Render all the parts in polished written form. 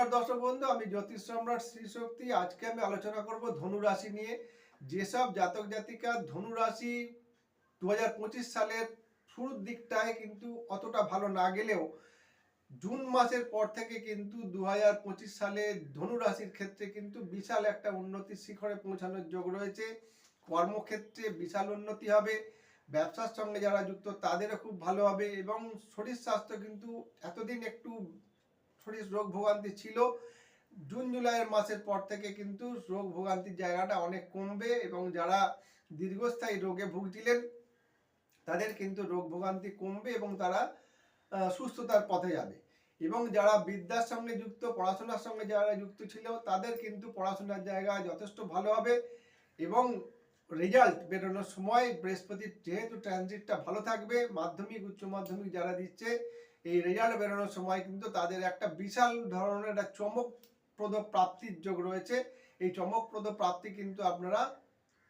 নমস্কার দর্শক বন্ধু, আমি জ্যোতিষ সম্রাট শ্রী শক্তি। আজকে আমি আলোচনা করব ধনু রাশি নিয়ে। যেসব জাতক জাতিকা ধনু রাশি 2025 সালের শুরুর দিকটায় কিন্তু অতটা ভালো না গেলেও জুন মাসের পর থেকে কিন্তু 2025 সালে ধনু রাশির ক্ষেত্রে কিন্তু বিশাল একটা উন্নতির শিখরে পৌঁছানোর যোগ রয়েছে। কর্মক্ষেত্রে বিশাল উন্নতি হবে, ব্যবসার সঙ্গে যারা যুক্ত তাদেরও খুব ভালো হবে এবং শরীর স্বাস্থ্য কিন্তু এতদিন একটু শরীর রোগ ভোগান্তি ছিল, জুন জুলাইয়ের মাসের পর থেকে কিন্তু রোগ ভোগান্তির জায়গাটা অনেক কমবে এবং যারা দীর্ঘস্থায়ী রোগে ভুগছিলেন তাদের কিন্তু রোগ ভোগান্তি কমবে এবং তারা সুস্থতার পথে যাবে। এবং যারা বিদ্যার সঙ্গে যুক্ত, পড়াশোনার সঙ্গে যারা যুক্ত ছিল তাদের কিন্তু পড়াশোনার জায়গা যথেষ্ট ভালো হবে এবং রেজাল্ট বেরোনোর সময় বৃহস্পতির যেহেতু ট্রানজিটটা ভালো থাকবে, মাধ্যমিক উচ্চ মাধ্যমিক যারা দিচ্ছে এই রেজাল্ট বেরোনোর সময় কিন্তু তাদের একটা বিশাল ধরনের একটা চমকপ্রদ প্রাপ্তির যোগ রয়েছে। এই চমকপ্রদ প্রাপ্তি কিন্তু আপনারা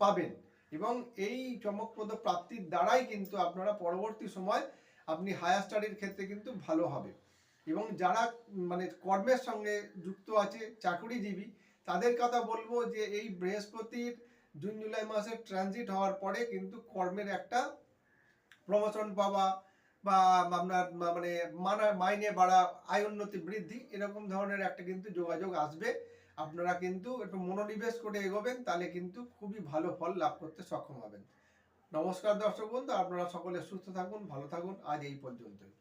পাবেন এবং এই চমকপ্রদ প্রাপ্তির দ্বারাই কিন্তু আপনারা পরবর্তী সময় আপনি হায়ার স্টাডির ক্ষেত্রে কিন্তু ভালো হবে। এবং যারা কর্মের সঙ্গে যুক্ত আছে, চাকুরিজীবী, তাদের কথা বলবো যে এই বৃহস্পতির জুন জুলাই মাসের ট্রানজিট হওয়ার পরে কিন্তু কর্মের একটা প্রমোশন পাওয়া বা আপনার মাইনে বাড়া, আয় উন্নতি বৃদ্ধি, এরকম ধরনের একটা কিন্তু যোগাযোগ আসবে। আপনারা কিন্তু একটু মনোনিবেশ করে এগোবেন, তাহলে কিন্তু খুবই ভালো ফল লাভ করতে সক্ষম হবেন। নমস্কার দর্শক বন্ধু, আপনারা সকলে সুস্থ থাকুন, ভালো থাকুন। আজ এই পর্যন্তই।